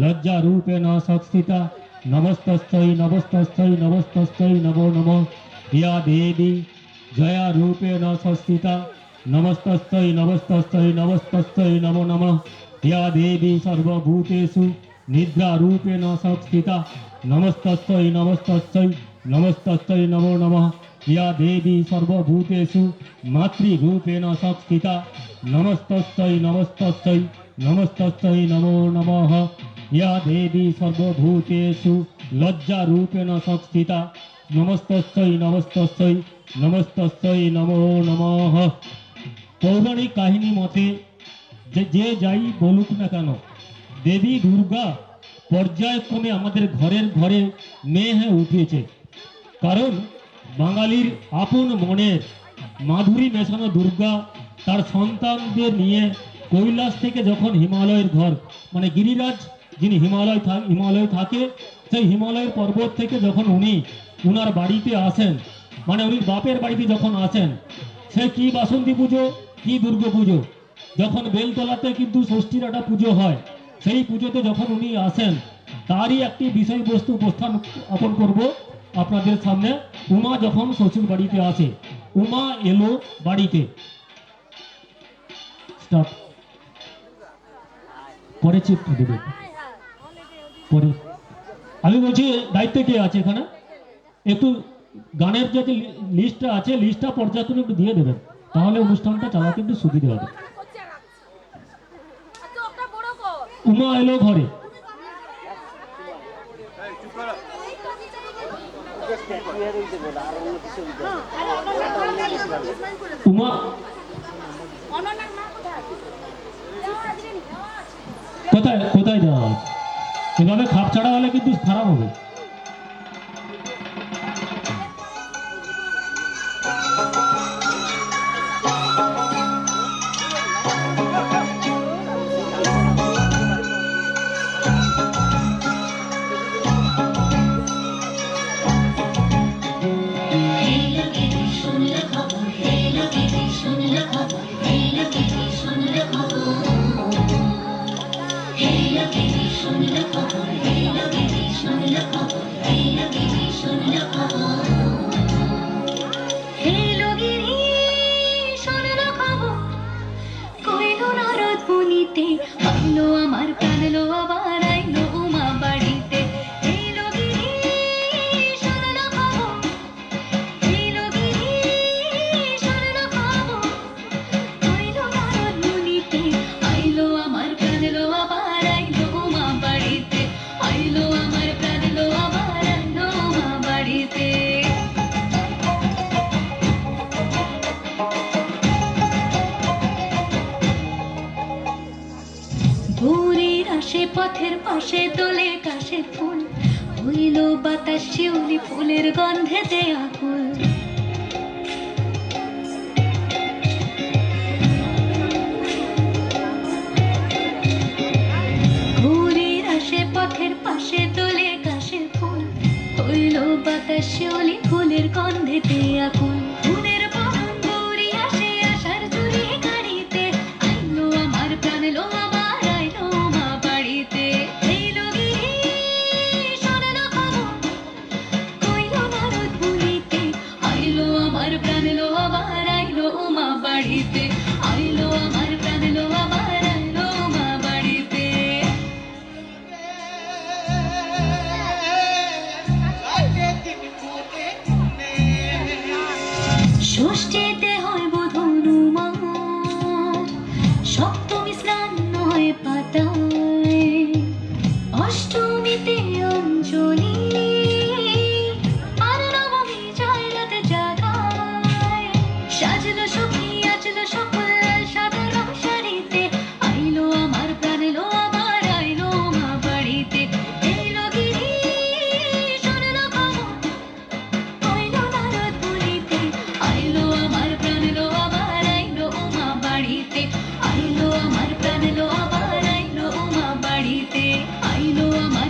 लज्जा रूपेण संस्थिता नमस्तस्यै नमस्तस्यै नमस्तस्यै नमो नमः या देवी जया रूपेण संस्थिता नमस्तस्यै नमस्तस्यै नमस्तस्यै नमो नमः या देवी सर्वभूतेषु निद्रा रूपेण संस्थिता नमस्तस्यै नमस्तस्यै नमस्तस्यै नमो नमः या देवी सर्वभूतेषु मातृरूपेण संस्थिता नमस्तस्यै नमस्तस्यै नमस्तस्यै नमो नमः या देवी सर्वभूतेषु लज्जा रूपेण संस्थिता नमस्तस्यै नमस्तस्यै नमस्तस्यै नमो नमः। पौराणिक काहिनी मते जे যাই বলুক না কেন দেবী দুর্গা পর্যায়ক্রমে আমাদের ঘরের ঘরে মেয়ে হয়ে উঠেছে। কারণ বাঙালির আপন মনের মাধুরী মেশানো দুর্গা তার সন্তানদের নিয়ে কৈলাস থেকে যখন হিমালয়ের ঘর মানে গিরিরাজ যিনি হিমালয় থাকে সেই হিমালয়ের পর্বত থেকে যখন উনি উনার বাড়িতে আসেন মানে উনি বাপের বাড়িতে যখন আসেন সে কি বাসন্তী পুজো কি দুর্গা পুজো যখন বেলতলাতে কিন্তু ষষ্ঠীর একটা পুজো হয় সেই পুজোতে যখন উনি আসেন তারই একটি বিষয়বস্তু উপস্থাপন করব আপনাদের সামনে। উমা যখন শ্বশুর বাড়িতে আসে উমা এলো বাড়িতে স্টপ পরে চিত্র দেবে পরে আমি বলছি দায়িত্বে কে আছে এখানে একটু গানের যে লিস্টটা আছে লিস্টটা পর্যায়ক্রমে একটু দিয়ে দেবেন তাহলে অনুষ্ঠানটা চালাতে একটু সুবিধা হবে। উমা এলো ঘরে উমা কোথায় কোথায় যাওয়া আছে এভাবে খাপ ছাড়া হলে কিন্তু খারাপ হবে। পথের পাশে দোলে কাশের ফুল হইল বাতাস শিউলি ফুলের গন্ধেতে আকুল। ঘুরির আসে পথের পাশে দোলে কাশের ফুল হইল বাতাস শিউলি ফুলের গন্ধেতে আকুল। ফুলের বহন গৌরী আসে আশার জুড়ি গাড়িতে আইলো আমার প্রাণ লো ষষ্ঠীতে হয় বোধন উমা সপ্তমী স্নান হয় পাতায় অষ্টমীতে অঞ্জলি আর নবমী যায় রাতে জাগায় সাজলো সখী আজলো সকল সাদা রং শাড়িতে আইলো আমার প্রাণ লো আবার আইলো মা বাড়িতে এলো গিরি শোনলো খবর কইলো নারদ বলিতে আইলো আমার প্রাণ লো আবার আইলো মা বাড়িতে আইলো আমার প্রাণ লো আবার আইলো মা বাড়িতে আইলো আমার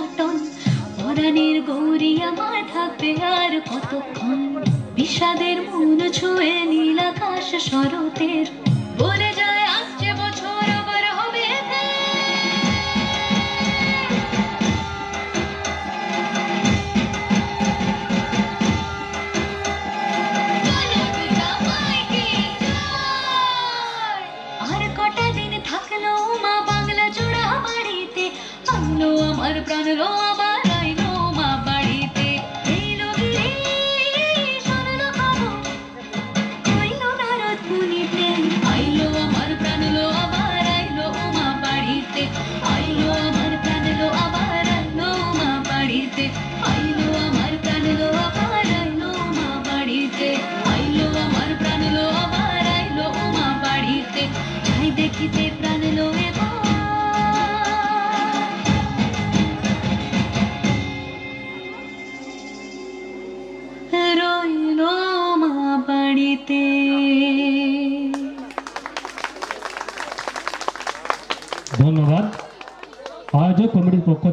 দেশাটন পরাণের গৌরী আমার থাকবে আর কতক্ষণ বিষাদের মন ছুঁয়ে নীল আকাশ শরতের বলে যায় আসছে বছর আবার হবে আর কটা দিন থাকলো মা বাংলা জোড়া বাড়িতে আইলো আমার প্রাণ লো আবার আইলো মা বাড়িতে এইলো গিরি শোনলো খবর কইলো নারদ মুনিতে আইলো আমার প্রাণ লো আবার আইলো মা বাড়িতে আইলো আমার প্রাণ লো আবার আইলো মা বাড়িতে আইলো আমার প্রাণ লো আবার আইলো মা বাড়িতে আইলো আমার প্রাণ লো আবার আইলো মা বাড়িতে যাই দেখিতে প্রাণ লো এবার রইলো মা বাড়িতে। ধন্যবাদ। আয়োজক কমিটির পক্ষ থেকে